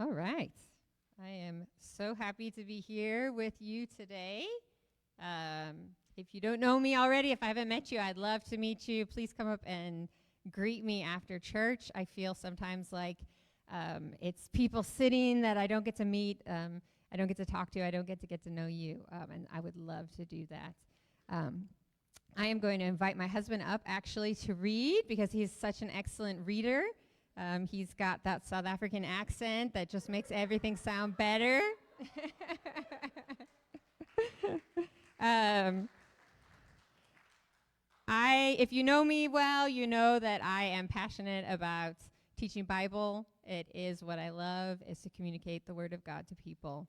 All right. I am so happy to be here with you today. If you don't know me already, if I haven't met you, I'd love to meet you. Please come up and greet me after church. I feel sometimes like it's people sitting that I don't get to meet, I don't get to talk to, I don't get to know you, and I would love to do that. I am going to invite my husband up actually to read because he's such an excellent reader. He's got that South African accent that just makes everything sound better. If you know me well, you know that I am passionate about teaching Bible. It is what I love, is to communicate the Word of God to people.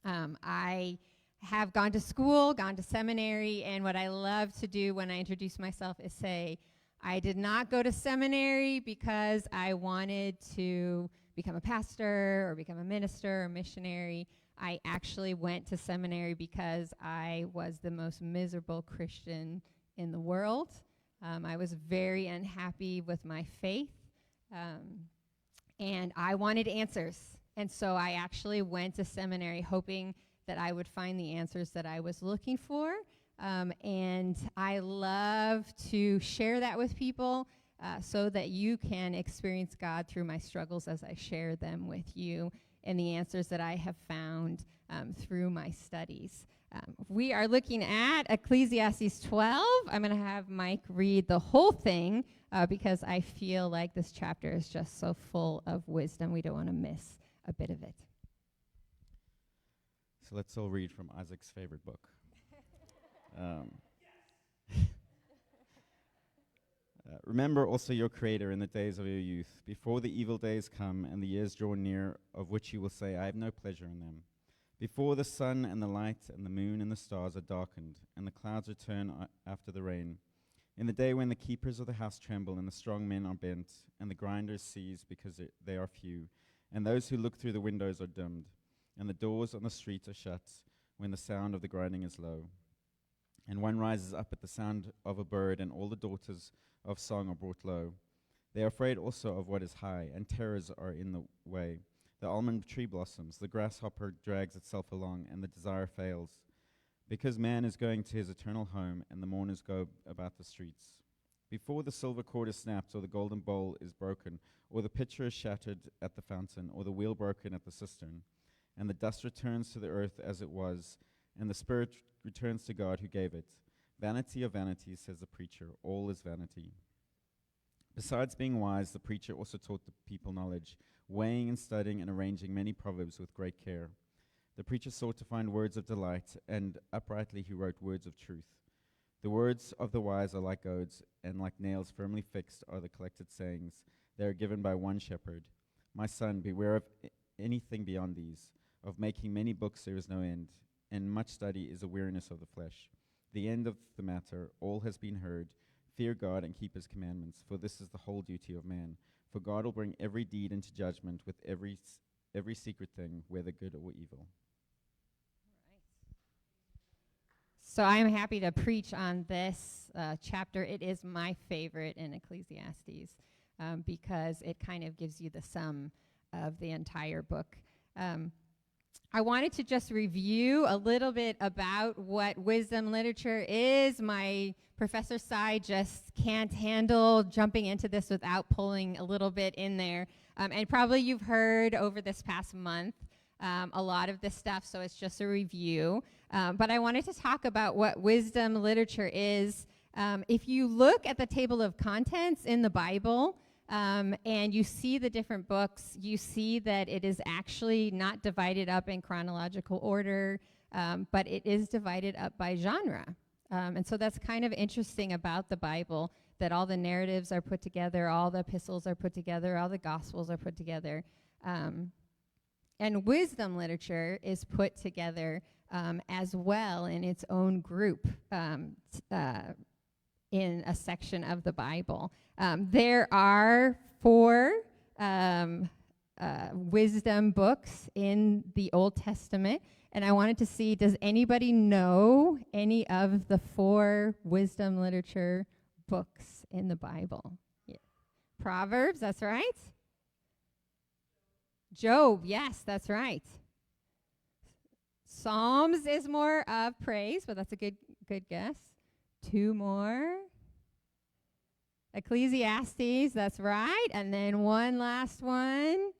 I have gone to school, gone to seminary, and what I love to do when I introduce myself is say, I did not go to seminary because I wanted to become a pastor or become a minister or missionary. I actually went to seminary because I was the most miserable Christian in the world. I was very unhappy with my faith, and I wanted answers. And so I actually went to seminary hoping that I would find the answers that I was looking for. And I love to share that with people so that you can experience God through my struggles as I share them with you and the answers that I have found through my studies. We are looking at Ecclesiastes 12. I'm going to have Mike read the whole thing because I feel like this chapter is just so full of wisdom. We don't want to miss a bit of it. So let's all read from Isaac's favorite book. Remember also your Creator in the days of your youth, before the evil days come and the years draw near, of which you will say, I have no pleasure in them. Before the sun and the light and the moon and the stars are darkened, and the clouds return after the rain. In the day when the keepers of the house tremble, and the strong men are bent, and the grinders cease because they are few, and those who look through the windows are dimmed, and the doors on the streets are shut, when the sound of the grinding is low. And one rises up at the sound of a bird, and all the daughters of song are brought low. They are afraid also of what is high, and terrors are in the way. The almond tree blossoms, the grasshopper drags itself along, and the desire fails. Because man is going to his eternal home, and the mourners go about the streets. Before the silver cord is snapped, or the golden bowl is broken, or the pitcher is shattered at the fountain, or the wheel broken at the cistern, and the dust returns to the earth as it was, and the spirit returns to God who gave it. Vanity of vanities, says the preacher, all is vanity. Besides being wise, the preacher also taught the people knowledge, weighing and studying and arranging many proverbs with great care. The preacher sought to find words of delight, and uprightly he wrote words of truth. The words of the wise are like goads, and like nails firmly fixed are the collected sayings. They are given by one shepherd. My son, beware of anything beyond these. Of making many books there is no end, and much study is a weariness of the flesh. The end of the matter, all has been heard. Fear God and keep his commandments, for this is the whole duty of man. For God will bring every deed into judgment with every secret thing, whether good or evil. So I'm happy to preach on this chapter. It is my favorite in Ecclesiastes because it kind of gives you the sum of the entire book. I wanted to just review a little bit about what wisdom literature is. My professor side just can't handle jumping into this without pulling a little bit in there. And probably you've heard over this past month a lot of this stuff, so it's just a review. But I wanted to talk about what wisdom literature is. If you look at the table of contents in the Bible, and you see the different books, you see that it is actually not divided up in chronological order, but it is divided up by genre. And so that's kind of interesting about the Bible, that all the narratives are put together, all the epistles are put together, all the gospels are put together. And wisdom literature is put together as well in its own group in a section of the Bible. There are 4 wisdom books in the Old Testament, and I wanted to see, does anybody know any of the 4 wisdom literature books in the Bible? Yeah. Proverbs, that's right. Job, yes, that's right. Psalms is more of praise, but that's a good guess. 2 more. Ecclesiastes, that's right. And then one last one.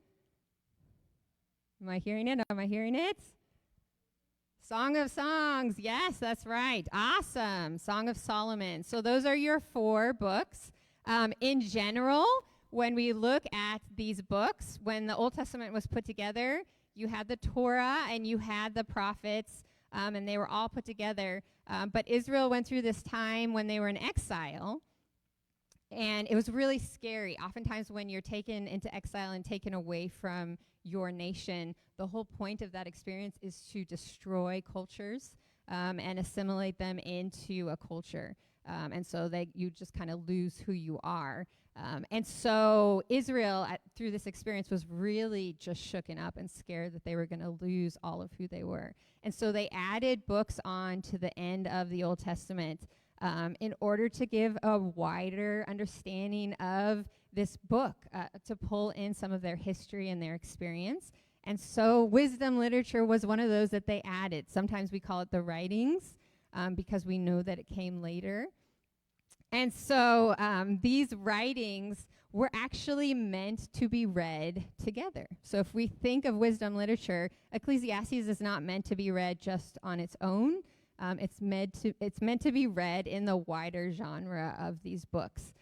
Am I hearing it? Am I hearing it? Song of Songs. Yes, that's right. Awesome. Song of Solomon. So those are your 4 books. In general, when we look at these books, when the Old Testament was put together, you had the Torah and you had the prophets, and they were all put together. But Israel went through this time when they were in exile, and it was really scary. Oftentimes when you're taken into exile and taken away from your nation, the whole point of that experience is to destroy cultures and assimilate them into a culture. And so you just kind of lose who you are. And so Israel, through this experience, was really just shooken up and scared that they were going to lose all of who they were. And so they added books on to the end of the Old Testament in order to give a wider understanding of this book, to pull in some of their history and their experience. And so wisdom literature was one of those that they added. Sometimes we call it the writings because we know that it came later. And so these writings were actually meant to be read together. So if we think of wisdom literature, Ecclesiastes is not meant to be read just on its own. It's meant to be read in the wider genre of these books.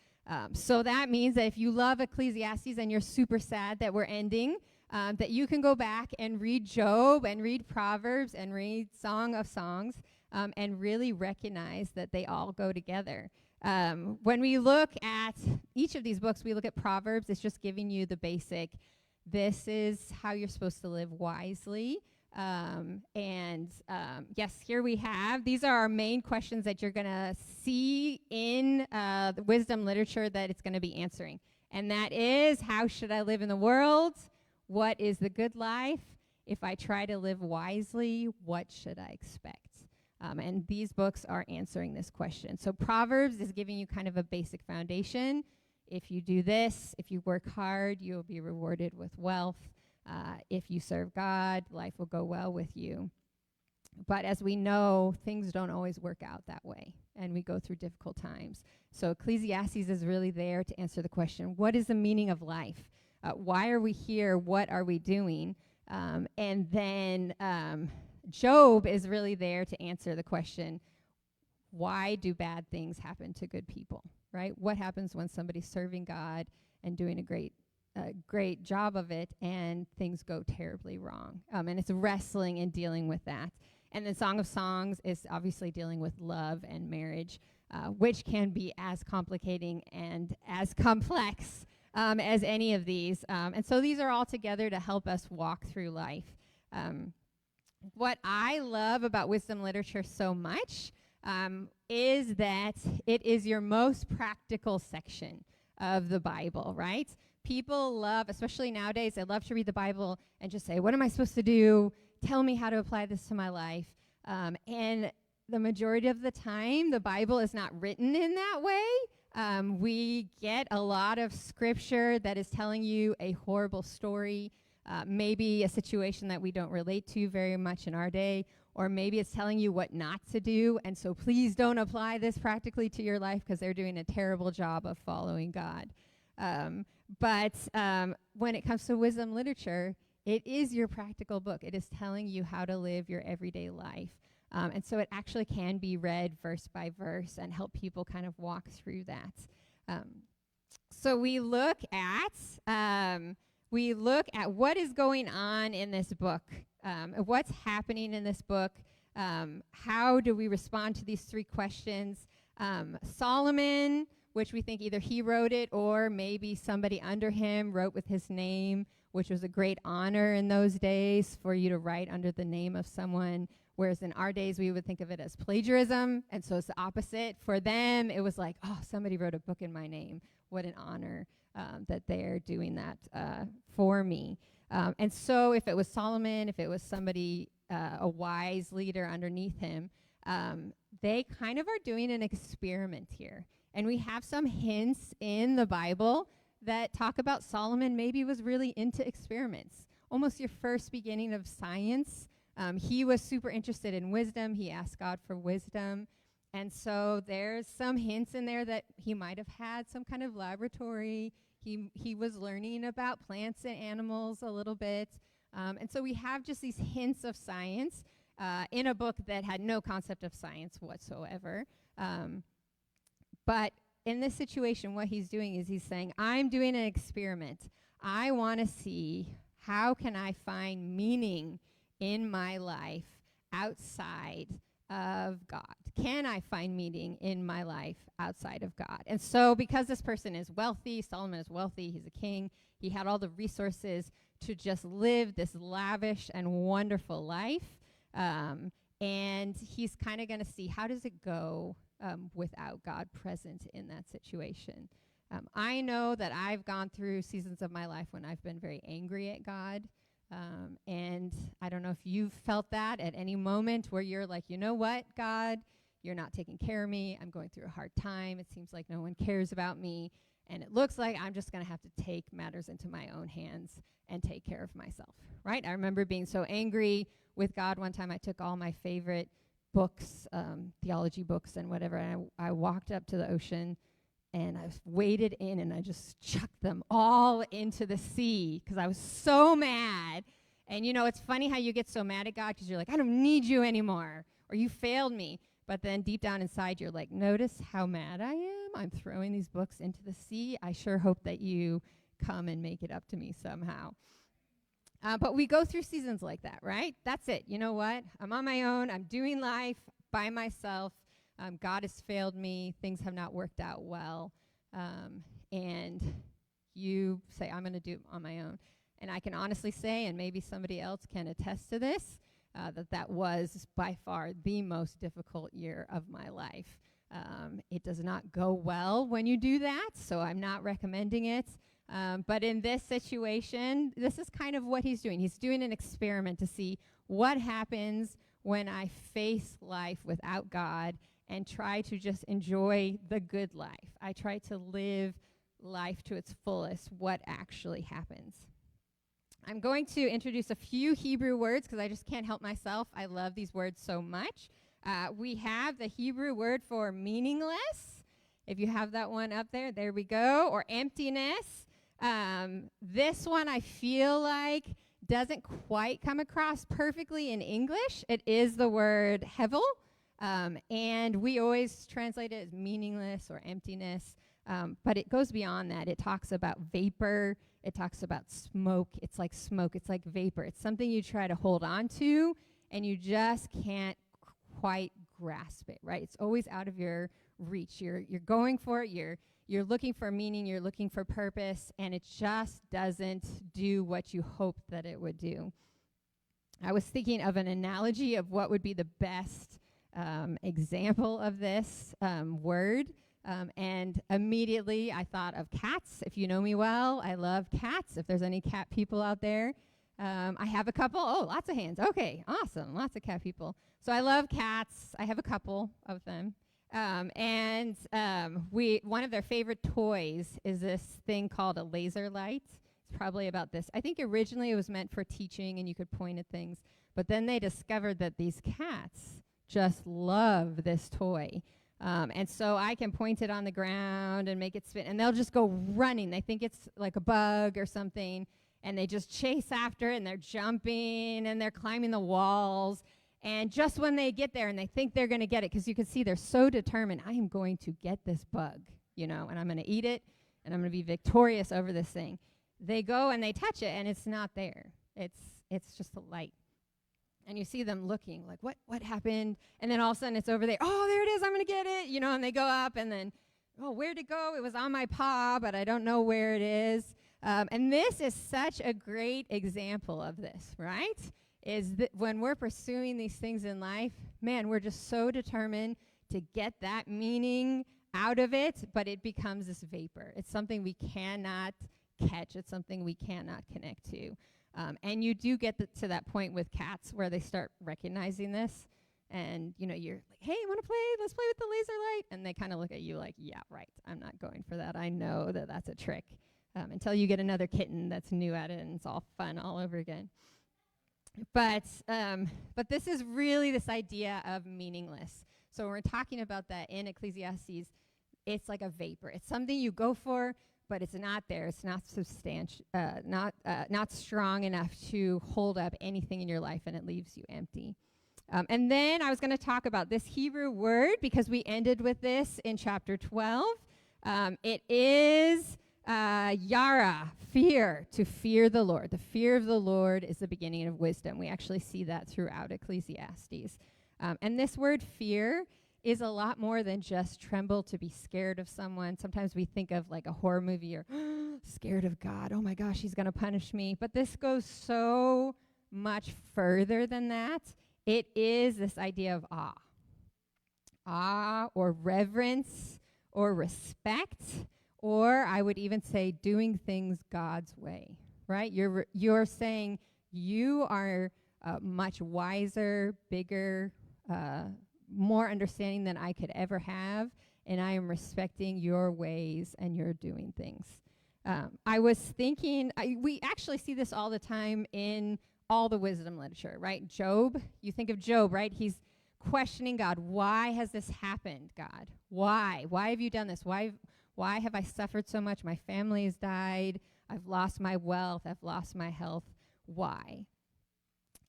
So that means that if you love Ecclesiastes and you're super sad that we're ending, that you can go back and read Job and read Proverbs and read Song of Songs and really recognize that they all go together. When we look at each of these books, we look at Proverbs. It's just giving you the basic, this is how you're supposed to live wisely. Yes, here we have, these are our main questions that you're going to see in the wisdom literature that it's going to be answering. And that is, how should I live in the world? What is the good life? If I try to live wisely, what should I expect? And these books are answering this question. So Proverbs is giving you kind of a basic foundation. If you do this, if you work hard, you'll be rewarded with wealth. If you serve God, life will go well with you. But as we know, things don't always work out that way, and we go through difficult times. So Ecclesiastes is really there to answer the question, what is the meaning of life? Why are we here? What are we doing? And then Job is really there to answer the question, why do bad things happen to good people, right? What happens when somebody's serving God and doing a great job of it and things go terribly wrong? And it's wrestling and dealing with that. And then Song of Songs is obviously dealing with love and marriage, which can be as complicating and as complex as any of these. And so these are all together to help us walk through life. What I love about wisdom literature so much is that it is your most practical section of the Bible, right? People love, especially nowadays, they love to read the Bible and just say, what am I supposed to do? Tell me how to apply this to my life. And the majority of the time, the Bible is not written in that way. We get a lot of scripture that is telling you a horrible story, maybe a situation that we don't relate to very much in our day, or maybe it's telling you what not to do, and so please don't apply this practically to your life because they're doing a terrible job of following God. But when it comes to wisdom literature, it is your practical book. It is telling you how to live your everyday life. And so it actually can be read verse by verse and help people kind of walk through that. So we look at what is going on in this book, what's happening in this book, how do we respond to these 3 questions. Solomon, which we think either he wrote it or maybe somebody under him wrote with his name, which was a great honor in those days for you to write under the name of someone, whereas in our days we would think of it as plagiarism, and so it's the opposite. For them, it was like, oh, somebody wrote a book in my name. What an honor that they're doing that for me. And so if it was Solomon, if it was somebody, a wise leader underneath him, they kind of are doing an experiment here. And we have some hints in the Bible that talk about Solomon maybe was really into experiments, almost your first beginning of science. He was super interested in wisdom. He asked God for wisdom. And so there's some hints in there that he might have had some kind of laboratory. He was learning about plants and animals a little bit. And so we have just these hints of science in a book that had no concept of science whatsoever. But in this situation, what he's doing is he's saying, I'm doing an experiment. I want to see how can I find meaning in my life outside of God. Can I find meaning in my life outside of God? And so because this person is wealthy, Solomon is wealthy, he's a king, he had all the resources to just live this lavish and wonderful life. And he's kind of going to see how does it go without God present in that situation. I know that I've gone through seasons of my life when I've been very angry at God. And I don't know if you've felt that at any moment where you're like, you know what, God, you're not taking care of me. I'm going through a hard time. It seems like no one cares about me. And it looks like I'm just going to have to take matters into my own hands and take care of myself, right? I remember being so angry with God one time. I took all my favorite books, theology books and whatever, and I walked up to the ocean and I waded in and I just chucked them all into the sea because I was so mad. And you know, it's funny how you get so mad at God because you're like, I don't need you anymore, or you failed me. But then deep down inside, you're like, notice how mad I am. I'm throwing these books into the sea. I sure hope that you come and make it up to me somehow. But we go through seasons like that, right? That's it. You know what? I'm on my own. I'm doing life by myself. God has failed me. Things have not worked out well. And you say, I'm going to do it on my own. And I can honestly say, and maybe somebody else can attest to this, that was by far the most difficult year of my life. It does not go well when you do that, so I'm not recommending it. But in this situation, this is kind of what he's doing. He's doing an experiment to see what happens when I face life without God and try to just enjoy the good life. I try to live life to its fullest, what actually happens. I'm going to introduce a few Hebrew words because I just can't help myself. I love these words so much. We have the Hebrew word for meaningless. If you have that one up there, there we go. Or emptiness. This one I feel like doesn't quite come across perfectly in English. It is the word hevel. And we always translate it as meaningless or emptiness. But it goes beyond that. It talks about vapor. It talks about smoke. It's like smoke. It's like vapor. It's something you try to hold on to, and you just can't quite grasp it, right? It's always out of your reach. You're going for it. You're looking for meaning. You're looking for purpose, and it just doesn't do what you hoped that it would do. I was thinking of an analogy of what would be the best example of this word. And immediately I thought of cats. If you know me well, I love cats. If there's any cat people out there, I have a couple. Oh, lots of hands. Okay, awesome. Lots of cat people. So I love cats. I have a couple of them. And one of their favorite toys is this thing called a laser light. It's probably about this. I think originally it was meant for teaching and you could point at things. But then they discovered that these cats just love this toy. And so I can point it on the ground and make it spin, and they'll just go running. They think it's like a bug or something, and they just chase after it, and they're jumping, and they're climbing the walls. And just when they get there and they think they're going to get it, because you can see they're so determined, I am going to get this bug, and I'm going to eat it, and I'm going to be victorious over this thing. They go and they touch it, and it's not there. It's just a light. And you see them looking like, what happened? And then all of a sudden it's over there. Oh, there it is. I'm going to get it. And they go up and then, oh, where'd it go? It was on my paw, but I don't know where it is. And this is such a great example of this, right? Is that when we're pursuing these things in life, man, we're just so determined to get that meaning out of it, but it becomes this vapor. It's something we cannot catch. It's something we cannot connect to. And you do get to that point with cats where they start recognizing this. And, you're like, hey, want to play? Let's play with the laser light. And they kind of look at you like, yeah, right. I'm not going for that. I know that that's a trick. until you get another kitten that's new at it and it's all fun all over again. But this is really this idea of meaningless. So when we're talking about that in Ecclesiastes, it's like a vapor. It's something you go for, but it's not there. It's not substantial, not strong enough to hold up anything in your life, and it leaves you empty. And then I was going to talk about this Hebrew word because we ended with this in chapter 12. It is yara, fear, to fear the Lord. The fear of the Lord is the beginning of wisdom. We actually see that throughout Ecclesiastes. And this word fear is a lot more than just tremble, to be scared of someone. Sometimes we think of like a horror movie or scared of God. Oh my gosh, he's going to punish me. But this goes so much further than that. It is this idea of awe or reverence or respect, or I would even say doing things God's way, right? You're saying you are much wiser, bigger, more understanding than I could ever have, and I am respecting your ways and you're doing things. I was thinking, we actually see this all the time in all the wisdom literature, right? Job, you think of Job, right? He's questioning God. Why has this happened, God? Why? Why have you done this? Why have I suffered so much? My family has died. I've lost my wealth. I've lost my health. Why?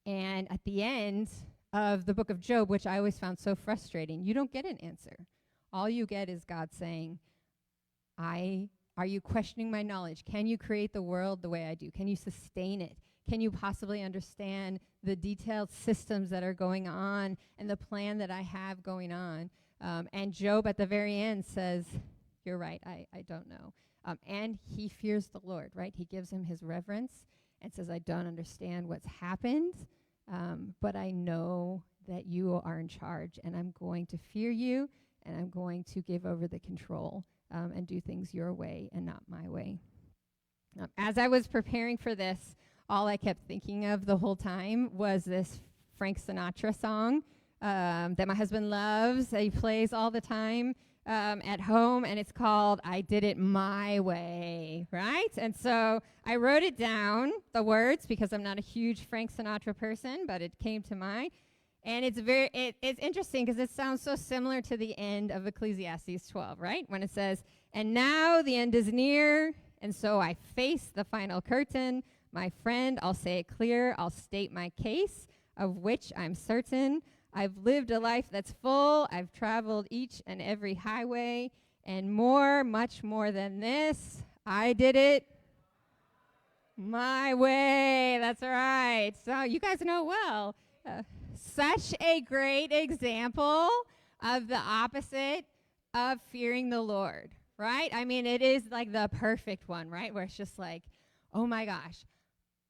And at the end of the book of Job, which I always found so frustrating, you don't get an answer. All you get is God saying, are you questioning my knowledge? Can you create the world the way I do? Can you sustain it? Can you possibly understand the detailed systems that are going on and the plan that I have going on? And Job at the very end says, you're right, I don't know. And he fears the Lord, right? He gives him his reverence and says, I don't understand what's happened, but I know that you are in charge, and I'm going to fear you, and I'm going to give over the control and do things your way and not my way. As I was preparing for this, all I kept thinking of the whole time was this Frank Sinatra song that my husband loves, that he plays all the time at home, and it's called I Did It My Way, right? And so I wrote it down, the words, because I'm not a huge Frank Sinatra person, but it came to mind. And it's interesting because it sounds so similar to the end of Ecclesiastes 12, right? When it says, and now the end is near, and so I face the final curtain. My friend, I'll say it clear, I'll state my case, of which I'm certain. I've lived a life that's full, I've traveled each and every highway, and more, much more than this, I did it my way. That's right. So you guys know well. Such a great example of the opposite of fearing the Lord, right? I mean, it is like the perfect one, right? Where it's just like, oh my gosh,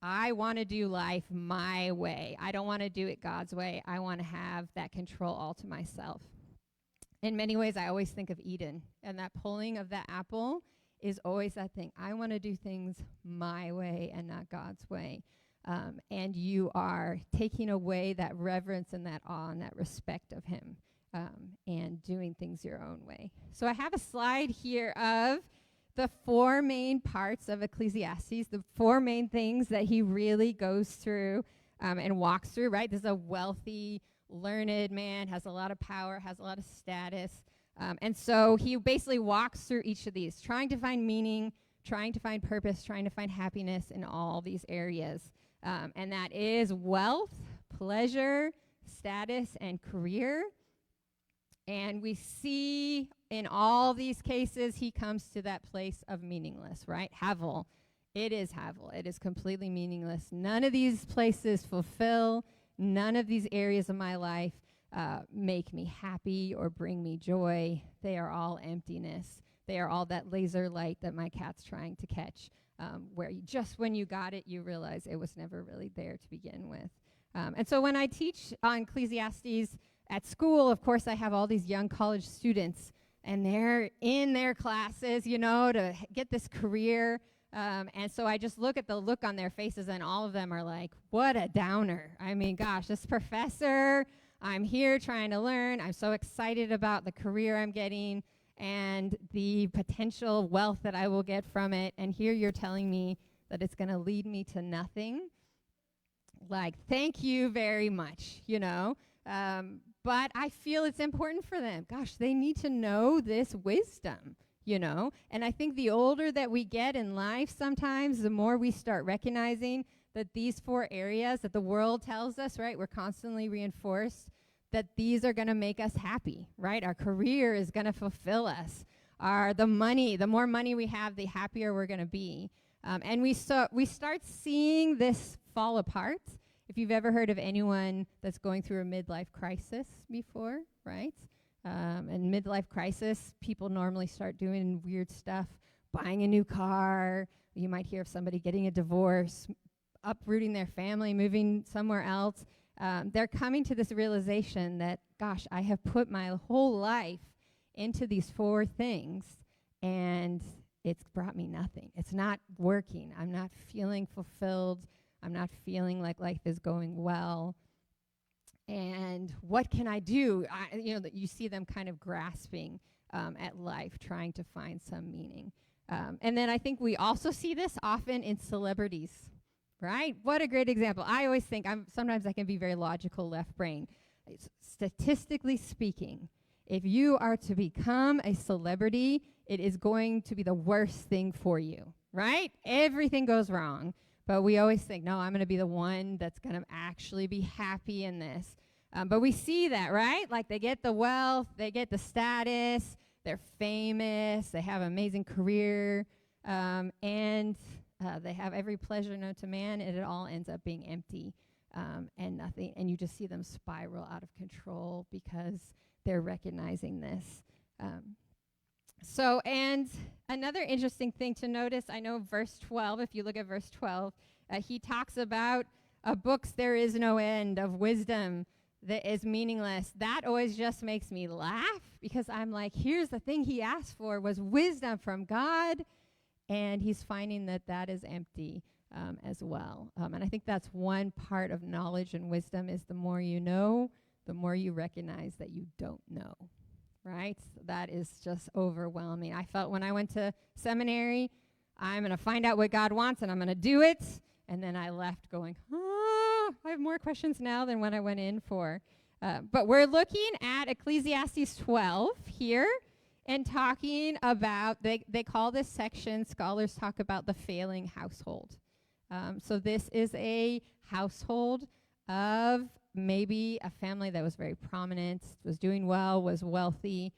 I want to do life my way. I don't want to do it God's way. I want to have that control all to myself. In many ways, I always think of Eden, and that pulling of that apple is always that thing. I want to do things my way and not God's way. And you are taking away that reverence and that awe and that respect of him and doing things your own way. So I have a slide here of the four main parts of Ecclesiastes, the four main things that he really goes through and walks through, right? This is a wealthy, learned man, has a lot of power, has a lot of status. And so he basically walks through each of these, trying to find meaning, trying to find purpose, trying to find happiness in all these areas. And that is wealth, pleasure, status, and career. And we see in all these cases, he comes to that place of meaningless, right? Havel. It is Havel. It is completely meaningless. None of these places fulfill. None of these areas of my life make me happy or bring me joy. They are all emptiness. They are all that laser light that my cat's trying to catch, where just when you got it, you realize it was never really there to begin with. And so when I teach on Ecclesiastes at school, of course, I have all these young college students, and they're in their classes, to get this career. And so I just look at the look on their faces, and all of them are like, what a downer. I mean, gosh, this professor, I'm here trying to learn. I'm so excited about the career I'm getting. and the potential wealth that I will get from it. And here you're telling me that it's going to lead me to nothing. Like, thank you very much, you know. But I feel it's important for them. Gosh, they need to know this wisdom, you know. And I think the older that we get in life sometimes, the more we start recognizing that these 4 areas that the world tells us, right, we're constantly reinforced that these are going to make us happy, right? Our career is going to fulfill us. The more money we have, the happier we're going to be. And we start seeing this fall apart. If you've ever heard of anyone that's going through a midlife crisis before, right? And midlife crisis, people normally start doing weird stuff, buying a new car. You might hear of somebody getting a divorce, uprooting their family, moving somewhere else. They're coming to this realization that, gosh, I have put my whole life into these 4 things, and it's brought me nothing. It's not working. I'm not feeling fulfilled. I'm not feeling like life is going well. And what can I do? You see them kind of grasping at life, trying to find some meaning. And then I think we also see this often in celebrities, right? What a great example. I always think, sometimes I can be very logical left brain. Statistically speaking, if you are to become a celebrity, it is going to be the worst thing for you, right? Everything goes wrong. But we always think, no, I'm going to be the one that's going to actually be happy in this. But we see that, right? Like, they get the wealth, they get the status, they're famous, they have an amazing career, and they have every pleasure known to man, and it all ends up being empty and nothing. And you just see them spiral out of control because they're recognizing this. And another interesting thing to notice, I know verse 12, if you look at verse 12, he talks about books there is no end of wisdom that is meaningless. That always just makes me laugh, because I'm like, here's the thing he asked for was wisdom from God, and he's finding that that is empty as well. And I think that's one part of knowledge and wisdom is the more you know, the more you recognize that you don't know. Right? That is just overwhelming. I felt when I went to seminary, I'm going to find out what God wants and I'm going to do it. And then I left going, I have more questions now than what I went in for. But we're looking at Ecclesiastes 12 here and talking about, they call this section, scholars talk about the failing household. So this is a household of maybe a family that was very prominent, was doing well, was wealthy,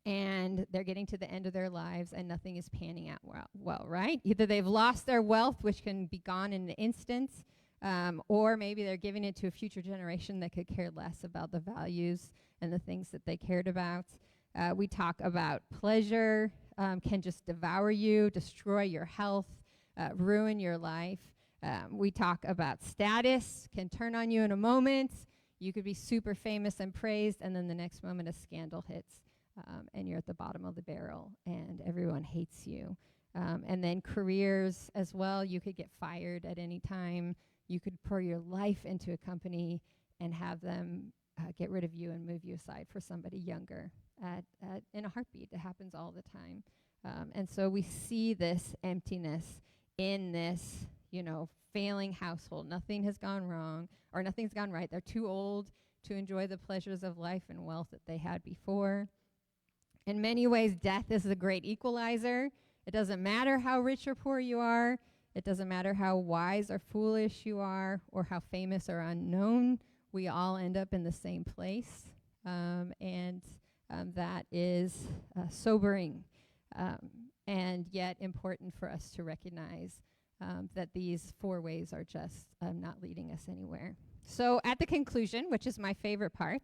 and they're getting to the end of their lives and nothing is panning out well, right? Either they've lost their wealth, which can be gone in an instant, or maybe they're giving it to a future generation that could care less about the values and the things that they cared about. We talk about pleasure can just devour you, destroy your health, ruin your life. We talk about status, can turn on you in a moment. You could be super famous and praised, and then the next moment a scandal hits, and you're at the bottom of the barrel, and everyone hates you. And then careers as well. You could get fired at any time. You could pour your life into a company and have them get rid of you and move you aside for somebody younger in a heartbeat. It happens all the time. And so we see this emptiness in this, failing household. Nothing has gone wrong, or nothing's gone right. They're too old to enjoy the pleasures of life and wealth that they had before. In many ways, death is the great equalizer. It doesn't matter how rich or poor you are. It doesn't matter how wise or foolish you are, or how famous or unknown. We all end up in the same place. And that is sobering, and yet important for us to recognize that these 4 ways are just not leading us anywhere. So at the conclusion, which is my favorite part,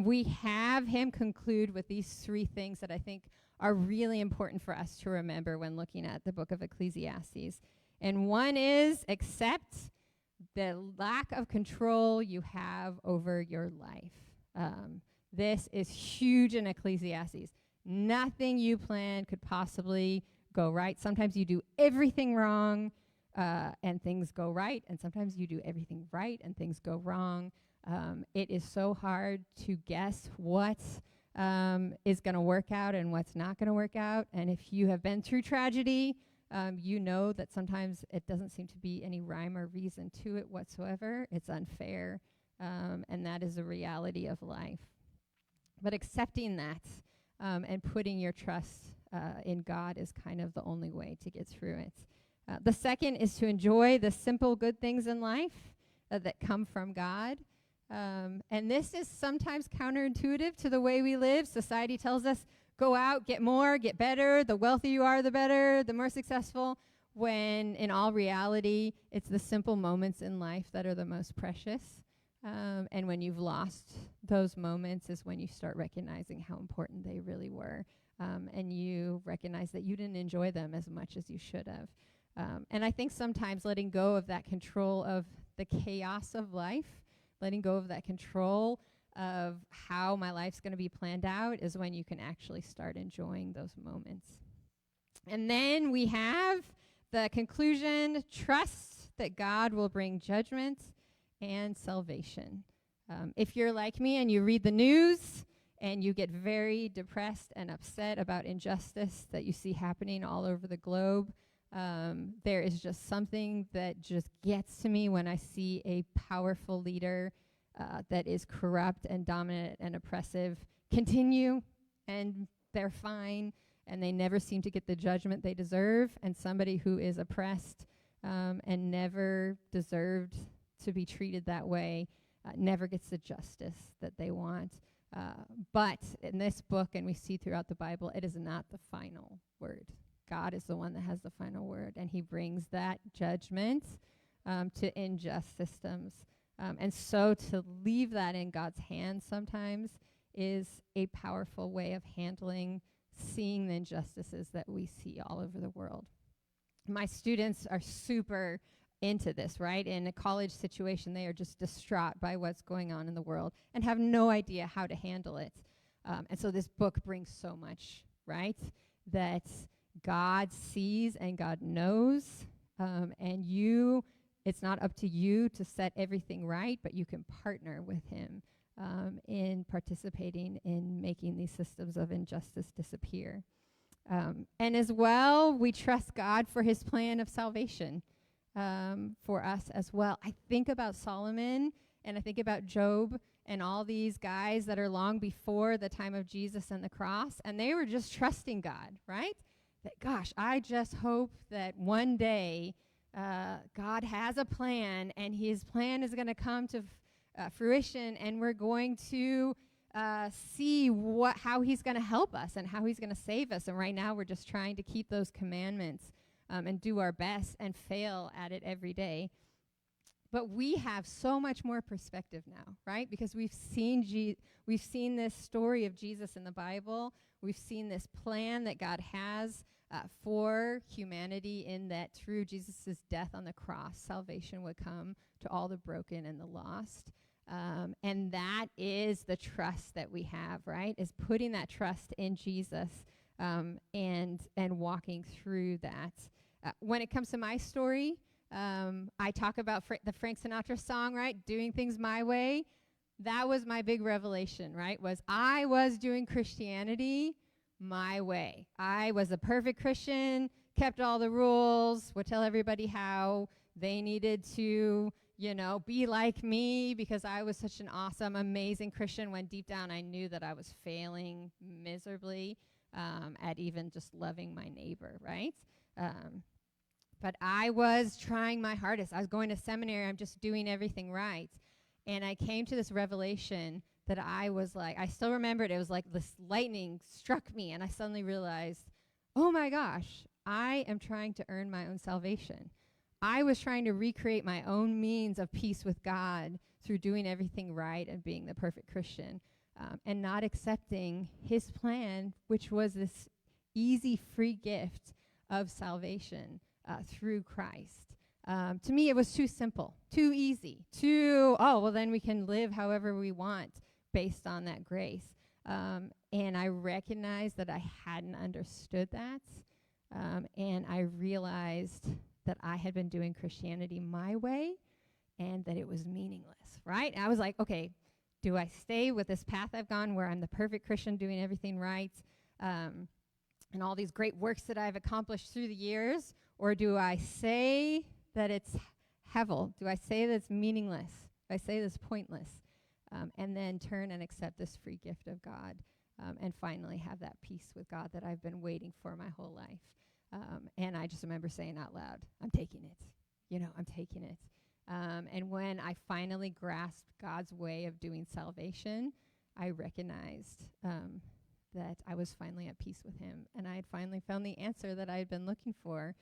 we have him conclude with these 3 things that I think are really important for us to remember when looking at the book of Ecclesiastes. And one is, accept the lack of control you have over your life. This is huge in Ecclesiastes. Nothing you plan could possibly go right. Sometimes you do everything wrong and things go right, and sometimes you do everything right and things go wrong. It is so hard to guess what is going to work out and what's not going to work out. And if you have been through tragedy, you know that sometimes it doesn't seem to be any rhyme or reason to it whatsoever. It's unfair, and that is a reality of life. But accepting that and putting your trust in God is kind of the only way to get through it. The second is to enjoy the simple good things in life that come from God. And this is sometimes counterintuitive to the way we live. Society tells us, go out, get more, get better. The wealthier you are, the better, the more successful. When in all reality, it's the simple moments in life that are the most precious. And when you've lost those moments is when you start recognizing how important they really were. And you recognize that you didn't enjoy them as much as you should have. And I think sometimes letting go of that control of the chaos of life, letting go of that control of how my life's going to be planned out is when you can actually start enjoying those moments. And then we have the conclusion, trust that God will bring judgment and salvation. If you're like me and you read the news and you get very depressed and upset about injustice that you see happening all over the globe, there is just something that just gets to me when I see a powerful leader that is corrupt and dominant and oppressive continue, and they're fine, and they never seem to get the judgment they deserve, and somebody who is oppressed and never deserved to be treated that way never gets the justice that they want. But in this book, and we see throughout the Bible, it is not the final word. God is the one that has the final word, and he brings that judgment to unjust systems. And so to leave that in God's hands sometimes is a powerful way of handling, seeing the injustices that we see all over the world. My students are super into this, right? In a college situation, they are just distraught by what's going on in the world and have no idea how to handle it. And so this book brings so much, right? That God sees and God knows, and it's not up to you to set everything right, but you can partner with him in participating in making these systems of injustice disappear. And as well, we trust God for his plan of salvation for us as well. I think about Solomon, and I think about Job, and all these guys that are long before the time of Jesus and the cross, and they were just trusting God, right? That, gosh, I just hope that one day God has a plan, and his plan is going to come to fruition, and we're going to see how he's going to help us and how he's going to save us. And right now we're just trying to keep those commandments and do our best and fail at it every day. But we have so much more perspective now, right? Because we've seen this story of Jesus in the Bible. We've seen this plan that God has for humanity, in that through Jesus' death on the cross, salvation would come to all the broken and the lost. And that is the trust that we have, right? Is putting that trust in Jesus and walking through that. When it comes to my story, I talk about the Frank Sinatra song, right? Doing things my way. That was my big revelation, right? I was doing Christianity my way. I was a perfect Christian, kept all the rules, would tell everybody how they needed to, be like me because I was such an awesome, amazing Christian, when deep down I knew that I was failing miserably at even just loving my neighbor, right? But I was trying my hardest. I was going to seminary. I'm just doing everything right. And I came to this revelation that I was like, I still remembered, it was like this lightning struck me, and I suddenly realized, oh my gosh, I am trying to earn my own salvation. I was trying to recreate my own means of peace with God through doing everything right and being the perfect Christian, and not accepting his plan, which was this easy, free gift of salvation through Christ. To me, it was too simple, too easy, then we can live however we want based on that grace. And I recognized that I hadn't understood that. And I realized that I had been doing Christianity my way and that it was meaningless, right? And I was like, okay, Do I stay with this path I've gone where I'm the perfect Christian doing everything right and all these great works that I've accomplished through the years? Or do I say that it's hevel? Do I say that it's meaningless? Do I say that it's pointless? And then turn and accept this free gift of God and finally have that peace with God that I've been waiting for my whole life. And I just remember saying out loud, I'm taking it. I'm taking it. And when I finally grasped God's way of doing salvation, I recognized that I was finally at peace with him. And I had finally found the answer that I had been looking for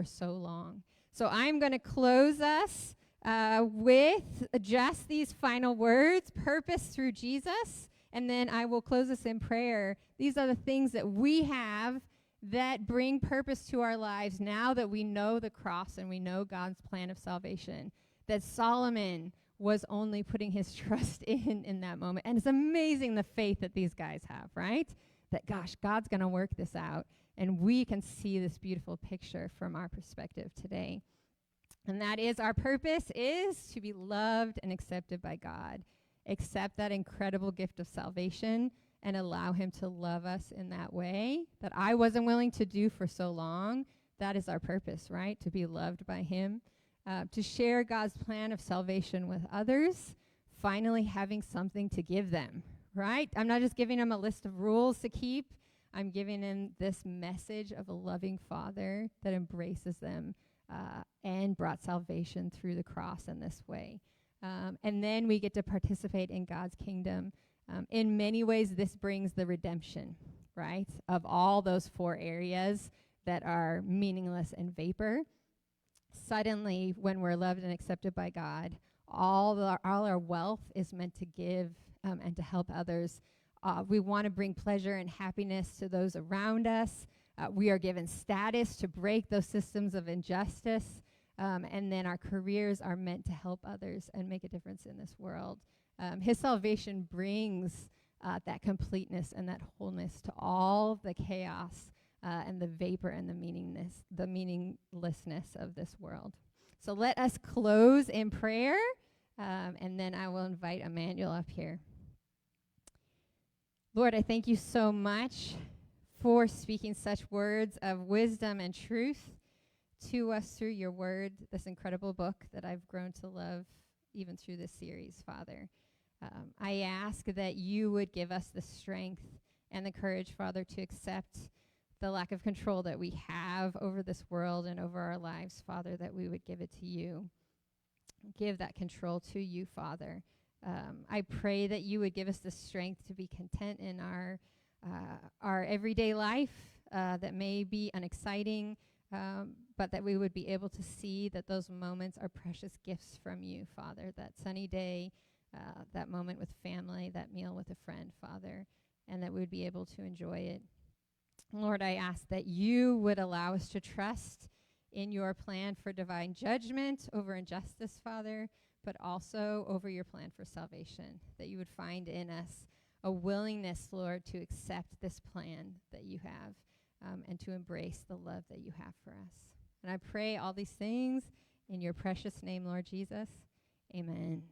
so long. So I'm going to close us with just these final words, purpose through Jesus. And then I will close us in prayer. These are the things that we have that bring purpose to our lives now that we know the cross and we know God's plan of salvation, that Solomon was only putting his trust in that moment. And it's amazing the faith that these guys have, right? That, gosh, God's going to work this out. And we can see this beautiful picture from our perspective today. And that is, our purpose is to be loved and accepted by God. Accept that incredible gift of salvation and allow him to love us in that way that I wasn't willing to do for so long. That is our purpose, right? To be loved by him, to share God's plan of salvation with others, finally having something to give them, right? I'm not just giving them a list of rules to keep. I'm giving them this message of a loving Father that embraces them and brought salvation through the cross in this way. And then we get to participate in God's kingdom. In many ways, this brings the redemption, right, of all those 4 areas that are meaningless and vapor. Suddenly, when we're loved and accepted by God, all our wealth is meant to give and to help others. We want to bring pleasure and happiness to those around us. We are given status to break those systems of injustice. And then our careers are meant to help others and make a difference in this world. His salvation brings that completeness and that wholeness to all the chaos and the vapor and the meaninglessness of this world. So let us close in prayer, and then I will invite Emmanuel up here. Lord, I thank you so much for speaking such words of wisdom and truth to us through your word, this incredible book that I've grown to love even through this series, Father. I ask that you would give us the strength and the courage, Father, to accept the lack of control that we have over this world and over our lives, Father, that we would give it to you. Give that control to you, Father. I pray that you would give us the strength to be content in our everyday life that may be unexciting, but that we would be able to see that those moments are precious gifts from you, Father, that sunny day, that moment with family, that meal with a friend, Father, and that we would be able to enjoy it. Lord, I ask that you would allow us to trust in your plan for divine judgment over injustice, Father, but also over your plan for salvation, that you would find in us a willingness, Lord, to accept this plan that you have and to embrace the love that you have for us. And I pray all these things in your precious name, Lord Jesus. Amen.